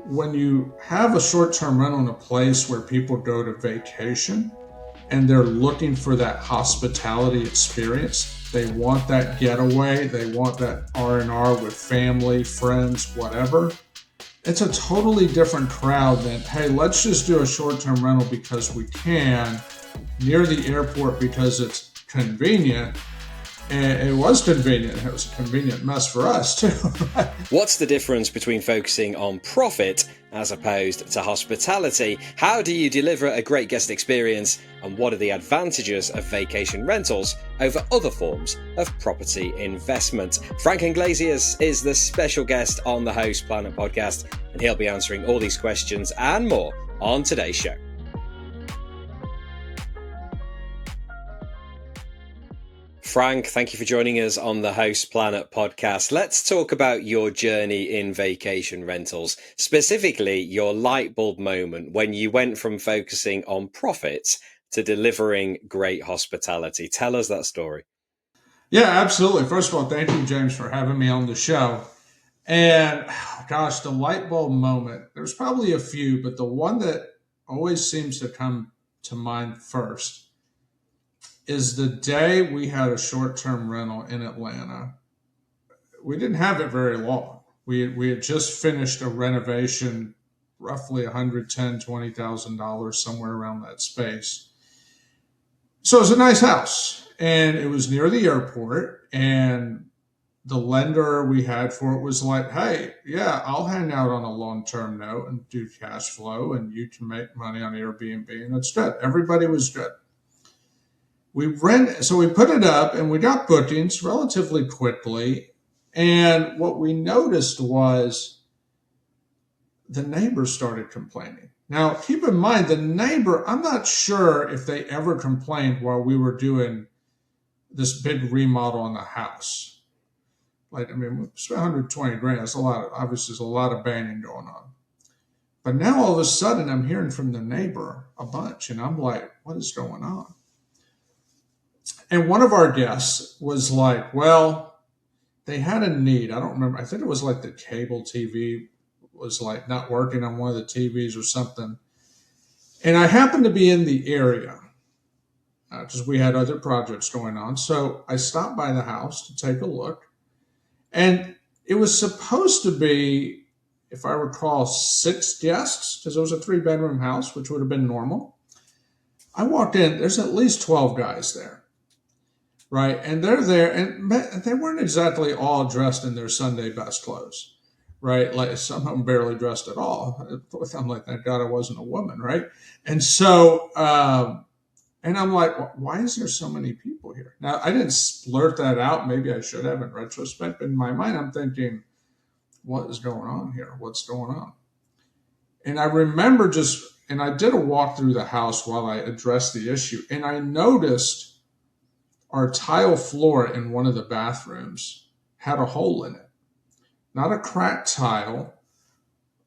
when you have a short-term rental in a place where people go to vacation and they're looking for that hospitality experience, they want that getaway, they want that R&R with family, friends, whatever. It's a totally different crowd than, hey, let's just do a short-term rental because we can near the airport because it's convenient. And it was convenient. It was a convenient mess for us too. What's the difference between focusing on profit as opposed to hospitality? How do you deliver a great guest experience? And what are the advantages of vacation rentals over other forms of property investment? Frank Iglesias is the special guest on the Host Planet podcast, and he'll be answering all these questions and more on today's show. Frank, thank you for joining us on the Host Planet podcast. Let's talk about your journey in vacation rentals, specifically your light bulb moment when you went from focusing on profits to delivering great hospitality. Tell us that story. Yeah, absolutely. First of all, thank you, James, for having me on the show. And gosh, the light bulb moment, there's probably a few, but the one that always seems to come to mind first is the day we had a short-term rental in Atlanta. We didn't have it very long. We had just finished a renovation, roughly $110,000, $20,000, somewhere around that space. So it was a nice house, and it was near the airport, and the lender we had for it was like, hey, yeah, I'll hang out on a long-term note and do cash flow, and you can make money on Airbnb, and it's good. Everybody was good. So we put it up and we got bookings relatively quickly. And what we noticed was the neighbors started complaining. Now, keep in mind, the neighbor, I'm not sure if they ever complained while we were doing this big remodel on the house. We spent 120 grand. That's a lot. Obviously, there's a lot of banging going on. But now all of a sudden, I'm hearing from the neighbor a bunch. And I'm like, what is going on? And one of our guests was like, well, they had a need. I don't remember. I think it was like the cable TV was like not working on one of the TVs or something. And I happened to be in the area because we had other projects going on. So I stopped by the house to take a look. And it was supposed to be, if I recall, 6 guests because it was a 3-bedroom house, which would have been normal. I walked in. There's at least 12 guys there. Right, and they're there, and they weren't exactly all dressed in their Sunday best clothes, right? Like some of them barely dressed at all. I'm like, thank God I wasn't a woman, right? And so, and I'm like, why is there so many people here? Now, I didn't blurt that out. Maybe I should have in retrospect. But in my mind, I'm thinking, what is going on here? What's going on? And I remember and I did a walk through the house while I addressed the issue, and I noticed our tile floor in one of the bathrooms had a hole in it. Not a cracked tile,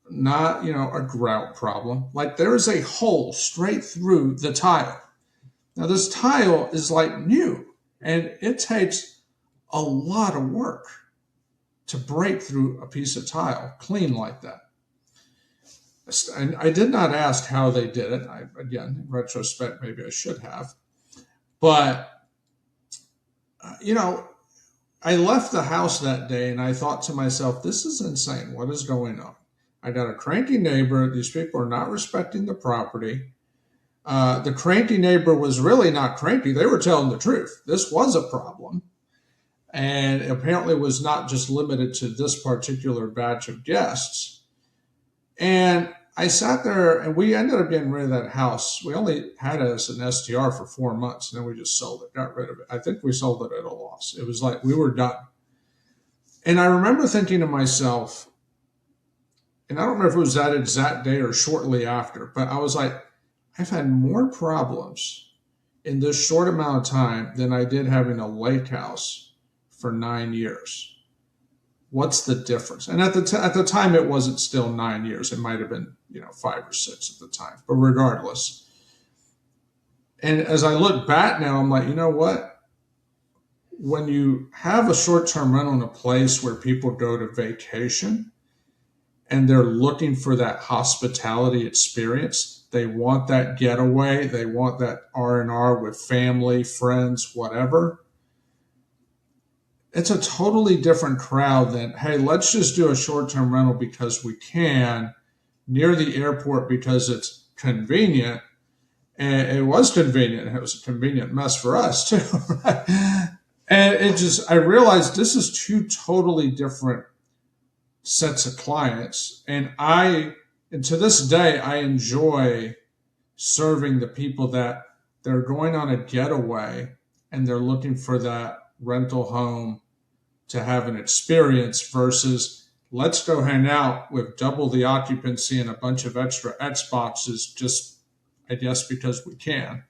not, a grout problem. Like there is a hole straight through the tile. Now this tile is like new, and it takes a lot of work to break through a piece of tile clean like that. And I did not ask how they did it. Again, in retrospect, maybe I should have. But I left the house that day and I thought to myself, this is insane. What is going on? I got a cranky neighbor. These people are not respecting the property. The cranky neighbor was really not cranky. They were telling the truth. This was a problem. And apparently was not just limited to this particular batch of guests. And I sat there and we ended up getting rid of that house. We only had it as an STR for 4 months, and then we just sold it, got rid of it. I think we sold it at a loss. It was like we were done. And I remember thinking to myself, and I don't remember if it was that exact day or shortly after, but I was like, I've had more problems in this short amount of time than I did having a lake house for 9 years. What's the difference? And at the time, it wasn't still 9 years. It might have been, 5 or 6 at the time. But regardless. And as I look back now, I'm like, you know what? When you have a short-term rental in a place where people go to vacation and they're looking for that hospitality experience. They want that getaway. They want that R&R with family, friends, whatever. It's a totally different crowd than, hey, let's just do a short-term rental because we can near the airport because it's convenient. And it was convenient. It was a convenient mess for us too. And I realized this is two totally different sets of clients. And to this day, I enjoy serving the people that they're going on a getaway and they're looking for that rental home to have an experience versus let's go hang out with double the occupancy and a bunch of extra Xboxes just, I guess, because we can.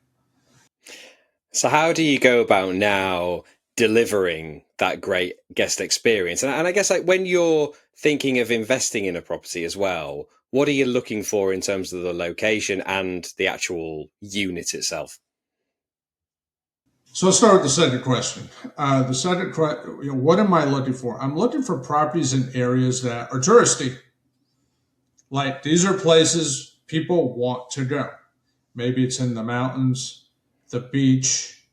So how do you go about now delivering that great guest experience? And I guess like when you're thinking of investing in a property as well, what are you looking for in terms of the location and the actual unit itself? So let's start with the second question. The second question, what am I looking for? I'm looking for properties in areas that are touristy. Like these are places people want to go. Maybe it's in the mountains, the beach.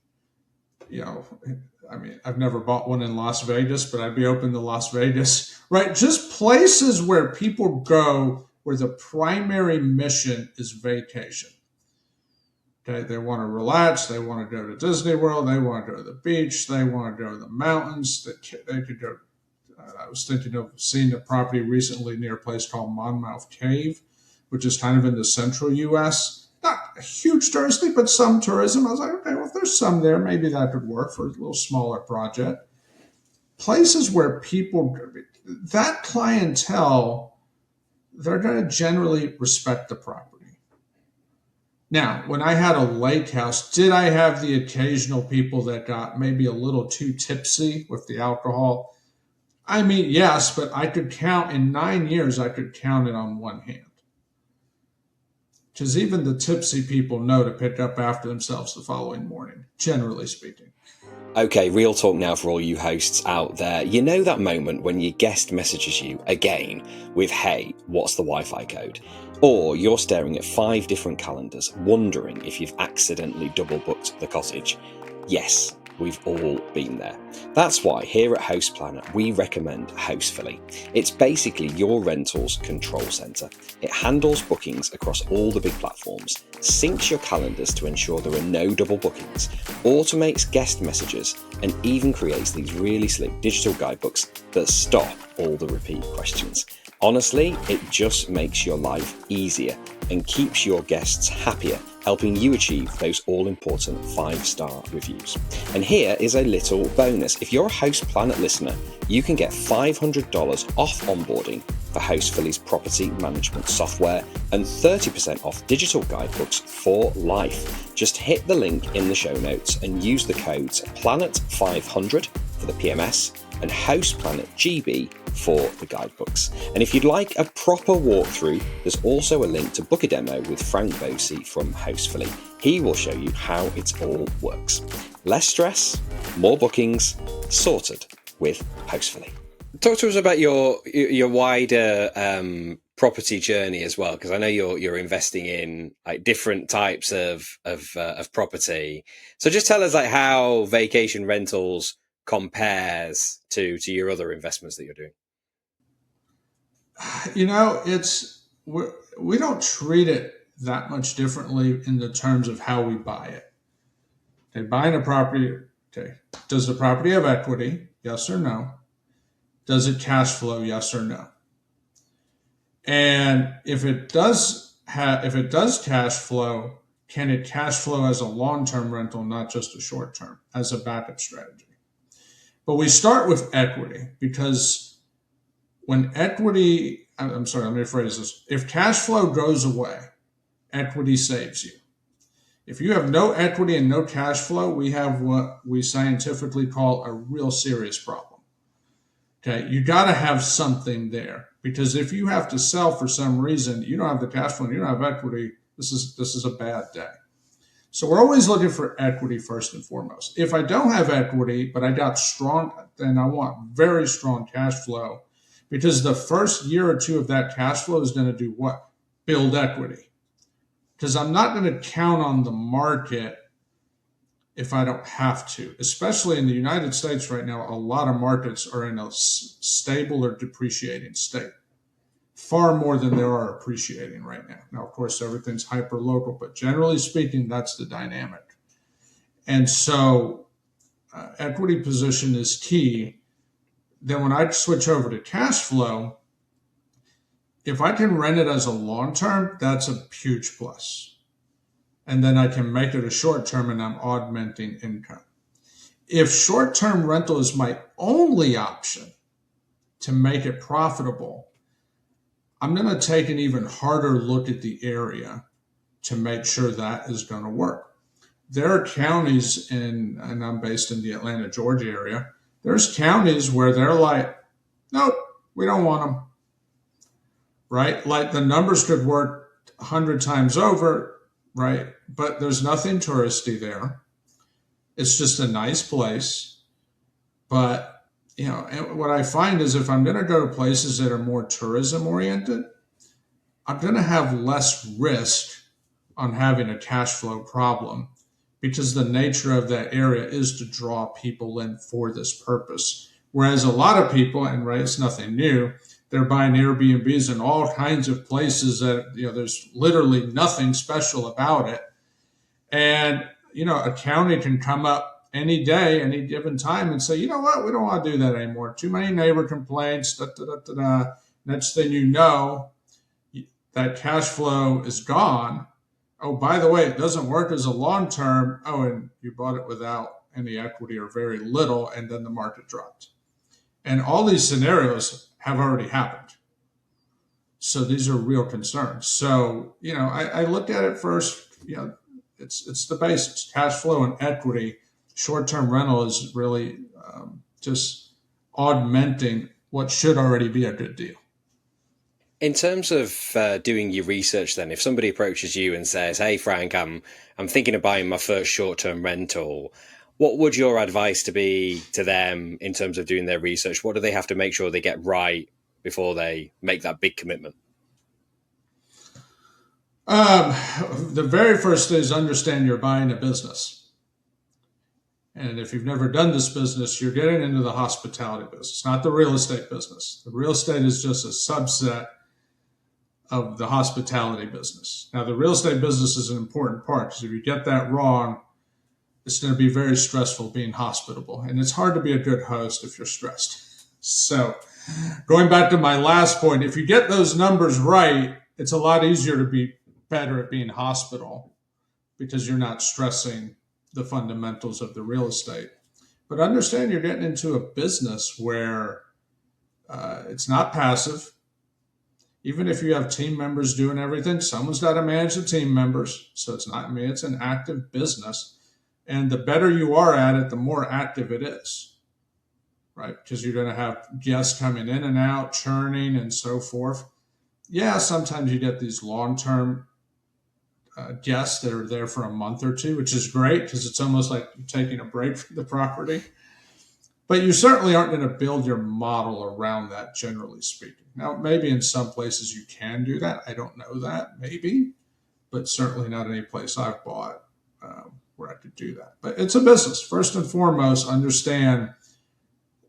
I mean, I've never bought one in Las Vegas, but I'd be open to Las Vegas, right? Just places where people go where the primary mission is vacation. Okay, they want to relax. They want to go to Disney World. They want to go to the beach. They want to go to the mountains. They could go. I was thinking of seeing a property recently near a place called Monmouth Cave, which is kind of in the central U.S. Not a huge touristy, but some tourism. I was like, okay, well, if there's some there, maybe that could work for a little smaller project. Places where people, that clientele, they're going to generally respect the property. Now, when I had a lake house, did I have the occasional people that got maybe a little too tipsy with the alcohol? I mean, yes, but I could count in 9 years, I could count it on one hand. Because even the tipsy people know to pick up after themselves the following morning, generally speaking. Okay, real talk now for all you hosts out there. You know that moment when your guest messages you again with, hey, what's the Wi-Fi code? Or you're staring at 5 different calendars, wondering if you've accidentally double booked the cottage. Yes, we've all been there. That's why here at Host Planner, we recommend Hostfully. It's basically your rentals control center. It handles bookings across all the big platforms, syncs your calendars to ensure there are no double bookings, automates guest messages, and even creates these really slick digital guidebooks that stop all the repeat questions. Honestly, it just makes your life easier and keeps your guests happier, helping you achieve those all-important 5-star reviews. And here is a little bonus. If you're a Host Planet listener, you can get $500 off onboarding for Hostfully's property management software and 30% off digital guidebooks for life. Just hit the link in the show notes and use the codes PLANET500 for the PMS and Host Planet GB for the guidebooks. And if you'd like a proper walkthrough, there's also a link to book a demo with Frank Iglesias from Hostfully. He will show you how it all works. Less stress, more bookings, sorted with Hostfully. Talk to us about your wider property journey as well, because I know you're investing in like different types of property. So just tell us like how vacation rentals compares to your other investments that you're doing. You know, we don't treat it that much differently in the terms of how we buy it. Okay, buying a property, okay, does the property have equity? Yes or no? Does it cash flow? Yes or no? And if it does cash flow, can it cash flow as a long-term rental, not just a short-term, as a backup strategy? But we start with equity because when equity, I'm sorry, let me rephrase this. If cash flow goes away, equity saves you. If you have no equity and no cash flow, we have what we scientifically call a real serious problem. Okay, you got to have something there because if you have to sell for some reason, you don't have the cash flow, you don't have equity. This is a bad day. So we're always looking for equity first and foremost. If I don't have equity, but I got strong, then I want very strong cash flow because the first year or two of that cash flow is going to do what? Build equity. Because I'm not going to count on the market if I don't have to, especially in the United States right now. A lot of markets are in a stable or depreciating state, far more than they are appreciating right now. Now, of course, everything's hyper local, but generally speaking, that's the dynamic. And so equity position is key. Then when I switch over to cash flow, if I can rent it as a long term, that's a huge plus. And then I can make it a short term and I'm augmenting income. If short term rental is my only option to make it profitable, I'm going to take an even harder look at the area to make sure that is going to work. There are counties and I'm based in the Atlanta, Georgia area. There's counties where they're like, nope, we don't want them, right? Like the numbers could work 100 times over, right? But there's nothing touristy there. It's just a nice place. But, you know, and what I find is if I'm going to go to places that are more tourism oriented, I'm going to have less risk on having a cash flow problem, because the nature of that area is to draw people in for this purpose. Whereas a lot of people, and right, it's nothing new, they're buying Airbnbs in all kinds of places that, you know, there's literally nothing special about it. And, you know, a county can come up any day, any given time and say, you know what, we don't want to do that anymore. Too many neighbor complaints, da, da, da, da, da. Next thing you know, that cash flow is gone. Oh, by the way, it doesn't work as a long term. Oh, and you bought it without any equity or very little, and then the market dropped. And all these scenarios have already happened. So these are real concerns. So, you know, I looked at it first, you know, it's the basics, cash flow and equity. Short-term rental is really just augmenting what should already be a good deal. In terms of doing your research, then, if somebody approaches you and says, "Hey, Frank, I'm thinking of buying my first short-term rental," what would your advice to be to them in terms of doing their research? What do they have to make sure they get right before they make that big commitment? The very first is understand you're buying a business. And if you've never done this business, you're getting into the hospitality business, not the real estate business. The real estate is just a subset of the hospitality business. Now, the real estate business is an important part, because if you get that wrong, it's going to be very stressful being hospitable. And it's hard to be a good host if you're stressed. So going back to my last point, if you get those numbers right, it's a lot easier to be better at being hospitable, because you're not stressing the fundamentals of the real estate. But understand you're getting into a business where it's not passive. Even if you have team members doing everything, someone's got to manage the team members. So it's not me, it's an active business. And the better you are at it, the more active it is, right? Because you're going to have guests coming in and out, churning and so forth. Yeah, sometimes you get these long-term guests that are there for a month or two, which is great because it's almost like you're taking a break from the property. But you certainly aren't going to build your model around that, generally speaking. Now, maybe in some places you can do that. I don't know that, maybe, but certainly not any place I've bought where I could do that. But it's a business. First and foremost,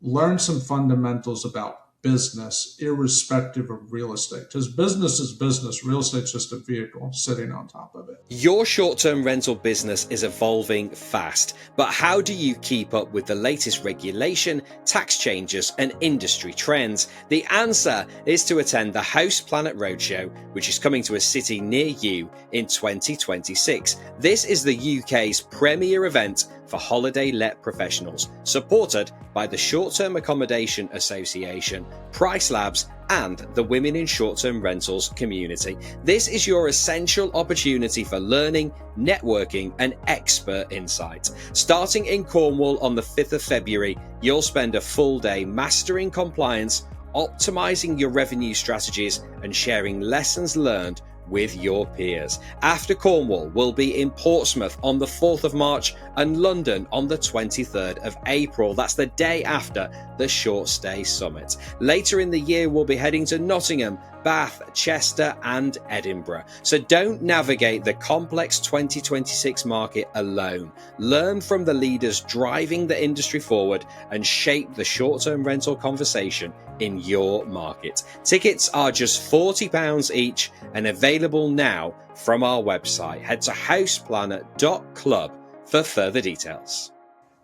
learn some fundamentals about business, irrespective of real estate, because business is business. Real estate's just a vehicle sitting on top of it. Your short-term rental business is evolving fast, but how do you keep up with the latest regulation, tax changes, and industry trends? The answer is to attend the House Planet Roadshow, which is coming to a city near you in 2026. This is the UK's premier event for holiday let professionals, supported by the Short-Term Accommodation Association, Price Labs, and the Women in Short-Term Rentals community. This is your essential opportunity for learning, networking, and expert insight. Starting in Cornwall on the 5th of February, you'll spend a full day mastering compliance, optimizing your revenue strategies, and sharing lessons learned with your peers. After Cornwall, we'll be in Portsmouth on the 4th of March and London on the 23rd of April. That's the day after the Short Stay Summit. Later in the year, we'll be heading to Nottingham, Bath, Chester and Edinburgh. So don't navigate the complex 2026 market alone. Learn from the leaders driving the industry forward and shape the short-term rental conversation in your market. Tickets are just £40 each and available now from our website. Head to houseplanner.club for further details.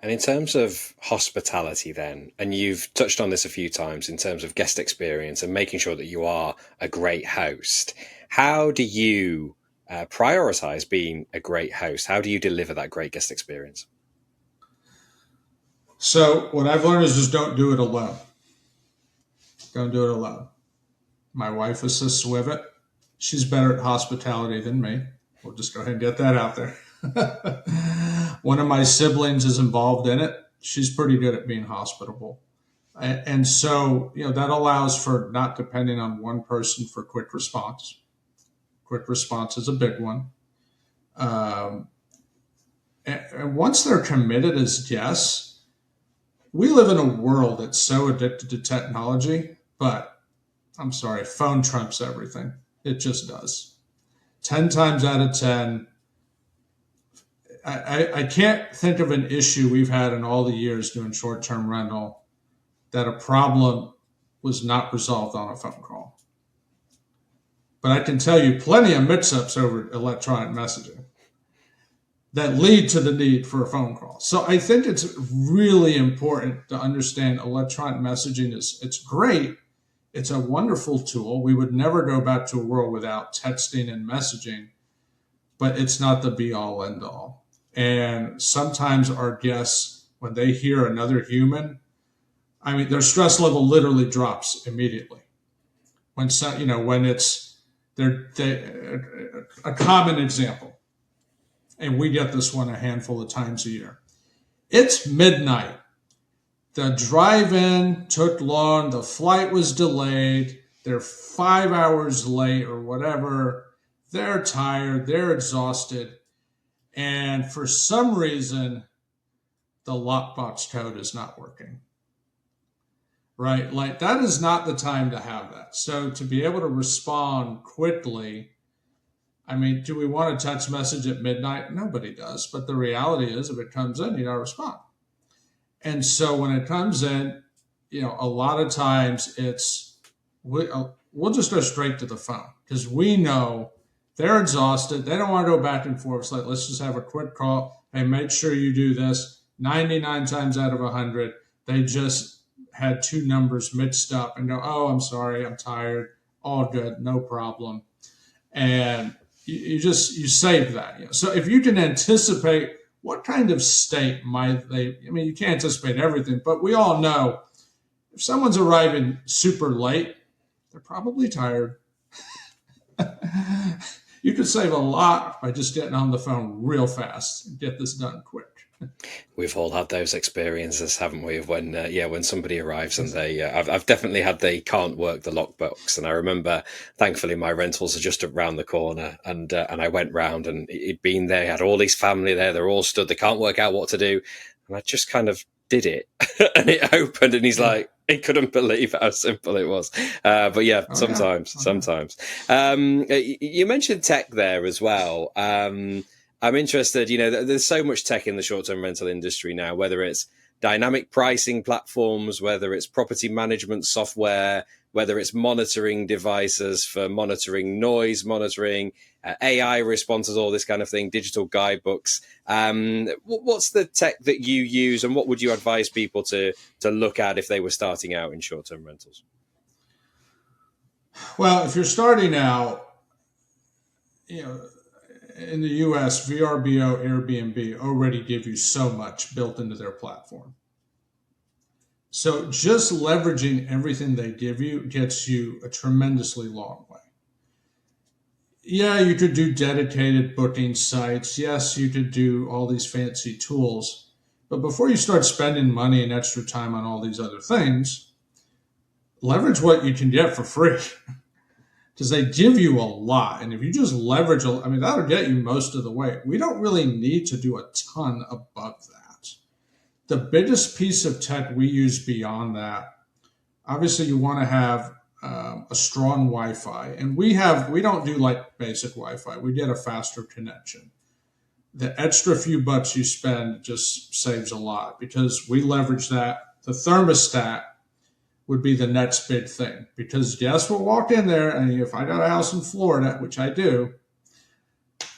And in terms of hospitality then, and you've touched on this a few times in terms of guest experience and making sure that you are a great host, how do you prioritize being a great host? How do you deliver that great guest experience? So what I've learned is just don't do it alone. Don't do it alone. My wife assists with it. She's better at hospitality than me. We'll just go ahead and get that out there. One of my siblings is involved in it. She's pretty good at being hospitable. And so, that allows for not depending on one person for quick response. Quick response is a big one. And once they're committed as guests, we live in a world that's so addicted to technology, but I'm sorry, phone trumps everything. It just does. 10 times out of 10, I can't think of an issue we've had in all the years doing short-term rental that a problem was not resolved on a phone call. But I can tell you plenty of mix-ups over electronic messaging that lead to the need for a phone call. So I think it's really important to understand electronic messaging it's great. It's a wonderful tool. We would never go back to a world without texting and messaging, but it's not the be-all, end-all. And sometimes our guests, when they hear another human, their stress level literally drops immediately. When it's a common example, and we get this one a handful of times a year. It's midnight. The drive-in took long. The flight was delayed. They're 5 hours late or whatever. They're tired. They're exhausted. And for some reason, the lockbox code is not working. Right? Like, that is not the time to have that. So to be able to respond quickly, do we want a text message at midnight? Nobody does. But the reality is, if it comes in, you got to respond. And so when it comes in, a lot of times we'll just go straight to the phone because we know they're exhausted. They don't want to go back and forth. It's like, let's just have a quick call. Hey, make sure you do this. 99 times out of 100, they just had two numbers mixed up and go, oh, I'm sorry, I'm tired. All good, no problem. And you save that. So if you can anticipate what kind of state might they, you can't anticipate everything, but we all know if someone's arriving super late, they're probably tired. You could save a lot by just getting on the phone real fast and get this done quick. We've all had those experiences, haven't we? When somebody arrives and I've definitely had they can't work the lockbox, and I remember, thankfully, my rentals are just around the corner, and I went round and he'd been there, he had all his family there, they're all stood, they can't work out what to do, and I just kind of did it, and it opened, and he's like, he couldn't believe how simple it was. But yeah, sometimes. You mentioned tech there as well. I'm interested, there's so much tech in the short-term rental industry now, whether it's dynamic pricing platforms, whether it's property management software, whether it's monitoring devices for monitoring noise monitoring, AI responses, all this kind of thing, digital guidebooks. What's the tech that you use, and what would you advise people to look at if they were starting out in short-term rentals? Well, if you're starting out, in the US, VRBO, Airbnb already give you so much built into their platform. So just leveraging everything they give you gets you a tremendously long way. Yeah, you could do dedicated booking sites. Yes, you could do all these fancy tools. But before you start spending money and extra time on all these other things, leverage what you can get for free. because they give you a lot. And if you just leverage, I mean, that'll get you most of the way. We don't really need to do a ton above that. The biggest piece of tech we use beyond that, obviously you want to have a strong Wi-Fi. And we don't do like basic Wi-Fi. We get a faster connection. The extra few bucks you spend just saves a lot because we leverage that. The thermostat would be the next big thing because guests will walk in there, and if I got a house in Florida, which I do,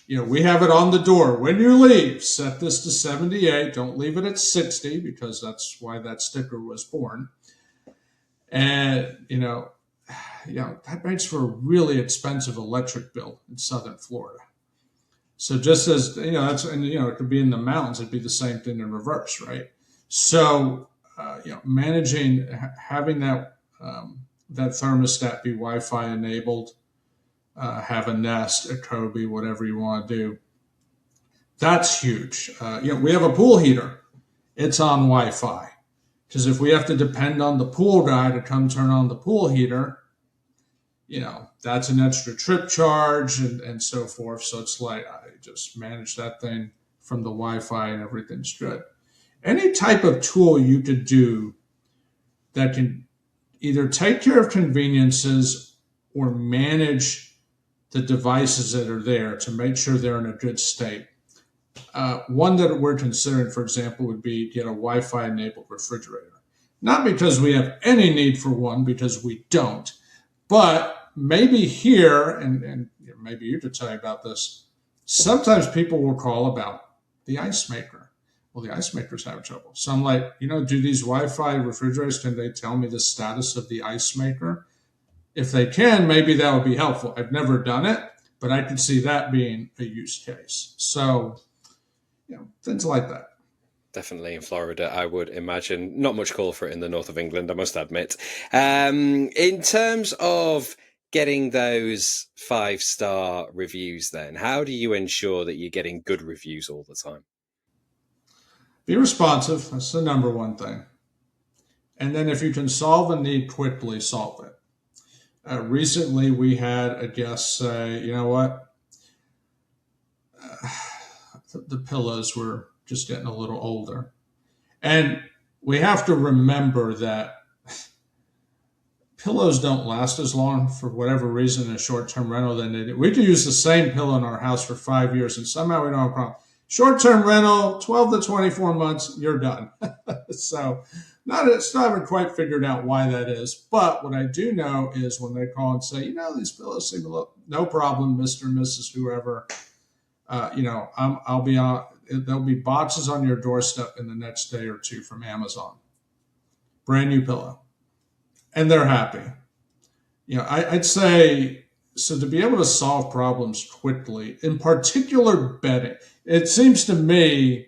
we have it on the door. When you leave, set this to 78. Don't leave it at 60 because that's why that sticker was born. And, that makes for a really expensive electric bill in Southern Florida. So just as, it could be in the mountains, it'd be the same thing in reverse, right? So, managing, having that thermostat be Wi-Fi enabled, have a Nest, a Kobe, whatever you want to do. That's huge. We have a pool heater. It's on Wi-Fi. Because if we have to depend on the pool guy to come turn on the pool heater, that's an extra trip charge and so forth. So it's like I just manage that thing from the Wi-Fi and everything's good. Any type of tool you could do that can either take care of conveniences or manage the devices that are there to make sure they're in a good state. One that we're considering, for example, would be get a Wi-Fi enabled refrigerator. Not because we have any need for one, because we don't, but maybe here, and maybe you could tell me about this, sometimes people will call about the ice maker. Well, the ice maker's having trouble. So I'm like, do these Wi-Fi refrigerators, can they tell me the status of the ice maker? If they can, maybe that would be helpful. I've never done it, but I could see that being a use case. So, things like that. Definitely in Florida, I would imagine. Not much call for it in the north of England, I must admit. In terms of getting those 5-star reviews then, how do you ensure that you're getting good reviews all the time? Be responsive. That's the number one thing. And then if you can solve a need quickly, solve it. Recently, we had a guest say, you know what? The pillows were just getting a little older. And we have to remember that pillows don't last as long for whatever reason in a short-term rental than they do. We could use the same pillow in our house for 5 years and somehow we don't have a problem. Short-term rental, 12 to 24 months, you're done. So still haven't quite figured out why that is. But what I do know is when they call and say, these pillows seem to look, no problem, Mr. and Mrs. whoever, I'll be on. There'll be boxes on your doorstep in the next day or two from Amazon. Brand new pillow. And they're happy. I'd say, so to be able to solve problems quickly, in particular bedding, it seems to me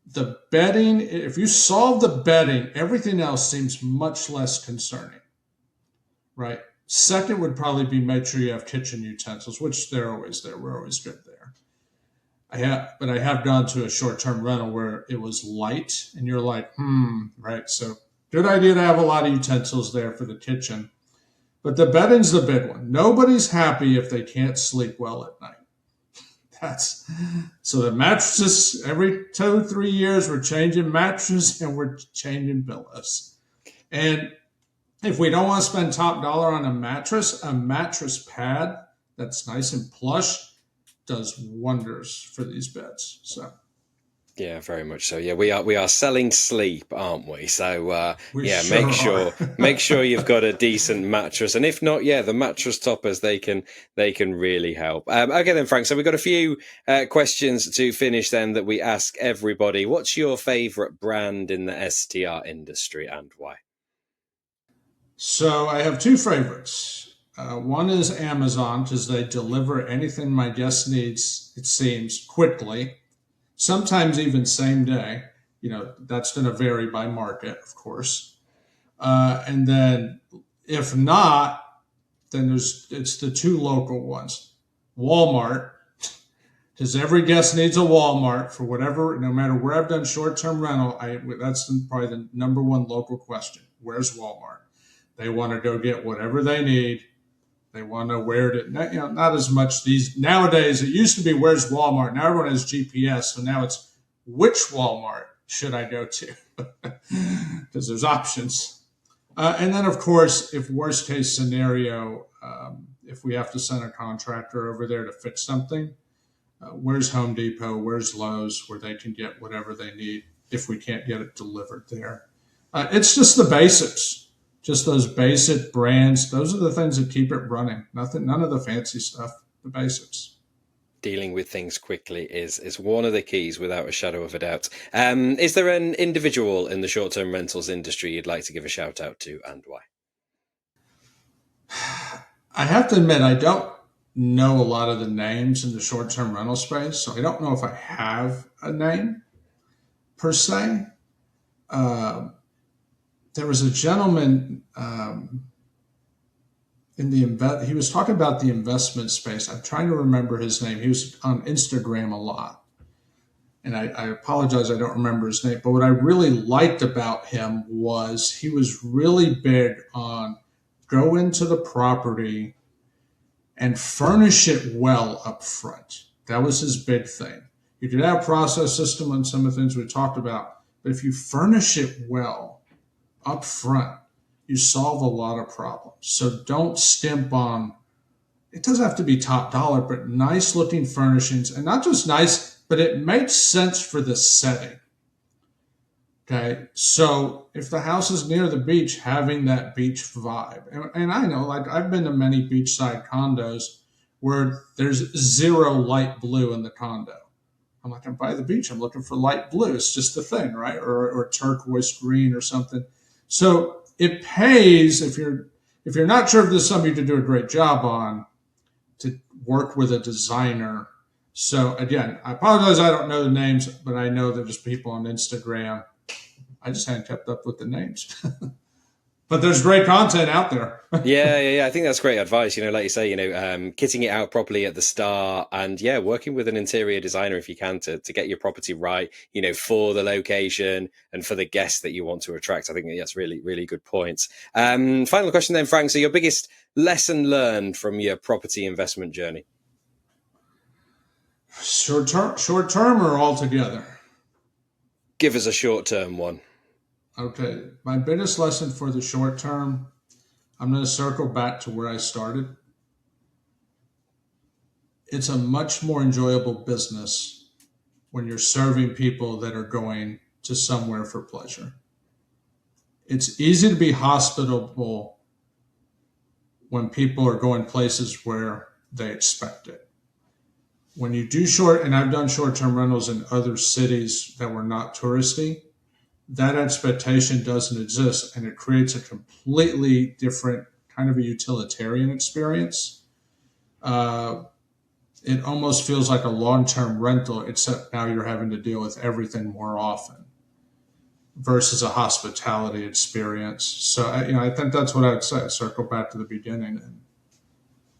the bedding, if you solve the bedding, everything else seems much less concerning, right? Second would probably be make sure you have kitchen utensils, which they're always there. We're always good there. I have gone to a short-term rental where it was light and you're like, right? So good idea to have a lot of utensils there for the kitchen. But the bedding's the big one. Nobody's happy if they can't sleep well at night. So the mattresses, every 2-3 years, we're changing mattresses and we're changing pillows. And if we don't want to spend top dollar on a mattress pad that's nice and plush does wonders for these beds. So. Yeah, very much so. Yeah, we are selling sleep, aren't we? So make sure you've got a decent mattress, and if not, the mattress toppers they can really help. Okay, then, Frank. So we've got a few questions to finish then that we ask everybody. What's your favorite brand in the STR industry and why? So I have two favorites. One is Amazon because they deliver anything my guest needs. It seems quickly. Sometimes even same day, that's going to vary by market, of course. And then if not, then it's the two local ones. Walmart, because every guest needs a Walmart for whatever, no matter where I've done short-term rental, that's probably the number one local question. Where's Walmart? They want to go get whatever they need They want to know where to, not as much these nowadays. It used to be, where's Walmart? Now everyone has GPS. So now it's, which Walmart should I go to? Because there's options. And then, of course, if worst case scenario, if we have to send a contractor over there to fix something, where's Home Depot, where's Lowe's, where they can get whatever they need if we can't get it delivered there. It's just the basics, just those basic brands. Those are the things that keep it running. None of the fancy stuff, the basics. Dealing with things quickly is one of the keys, without a shadow of a doubt. Is there an individual in the short-term rentals industry you'd like to give a shout out to, and why? I have to admit, I don't know a lot of the names in the short-term rental space, so I don't know if I have a name per se. There was a gentleman he was talking about the investment space. I'm trying to remember his name. He was on Instagram a lot. And I apologize, I don't remember his name. But what I really liked about him was he was really big on go into the property and furnish it well up front. That was his big thing. You could have a process system on some of the things we talked about, but if you furnish it well up front, you solve a lot of problems. So don't stimp on, it doesn't have to be top dollar, but nice looking furnishings, and not just nice, but it makes sense for the setting. Okay, so if the house is near the beach, having that beach vibe. And I know, like, I've been to many beachside condos where there's zero light blue in the condo. I'm like, I'm by the beach, I'm looking for light blue. It's just the thing, right? Or turquoise green or something. So it pays, if you're not sure if this is something you could do a great job on, to work with a designer. So again, I apologize, I don't know the names, but I know there's people on Instagram. I just hadn't kept up with the names. But there's great content out there. Yeah. I think that's great advice. Like you say, kitting it out properly at the start, and working with an interior designer if you can to get your property right, for the location and for the guests that you want to attract. I think that's really, really good points. Final question then, Frank. So your biggest lesson learned from your property investment journey? Short term or all together? Give us a short-term one. Okay, my biggest lesson for the short term, I'm going to circle back to where I started. It's a much more enjoyable business when you're serving people that are going to somewhere for pleasure. It's easy to be hospitable when people are going places where they expect it. When you do and I've done short-term rentals in other cities that were not touristy, that expectation doesn't exist, and it creates a completely different kind of a utilitarian experience. It almost feels like a long-term rental, except now you're having to deal with everything more often versus a hospitality experience. So I think that's what I'd say. Circle back to the beginning and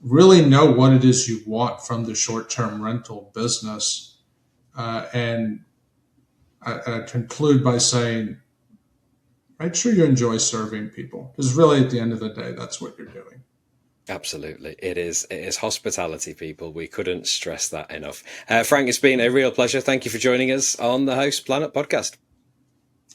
really know what it is you want from the short-term rental business. And I conclude by saying, make sure you enjoy serving people, because really at the end of the day, that's what you're doing. Absolutely. It is hospitality, people. We couldn't stress that enough. Frank, it's been a real pleasure. Thank you for joining us on the Host Planet podcast.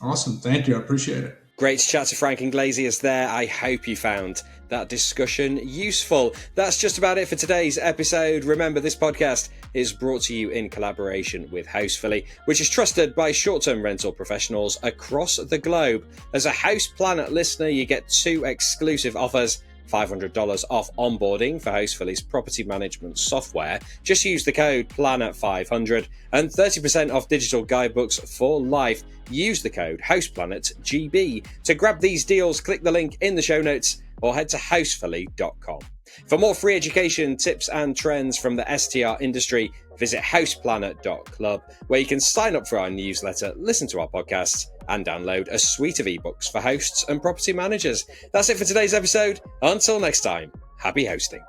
Awesome. Thank you. I appreciate it. Great to chat to Frank Iglesias there. I hope you found that discussion useful. That's just about it for today's episode. Remember, this podcast is brought to you in collaboration with Hostfully, which is trusted by short-term rental professionals across the globe. As a House Planet listener, you get 2 exclusive offers. $500 off onboarding for Hostfully's property management software. Just use the code PLANET500 and 30% off digital guidebooks for life. Use the code HostPlanetGB. To grab these deals, click the link in the show notes or head to hostfully.com. For more free education, tips and trends from the STR industry, visit hostplanet.club, where you can sign up for our newsletter, listen to our podcasts, and download a suite of ebooks for hosts and property managers. That's it for today's episode. Until next time, happy hosting.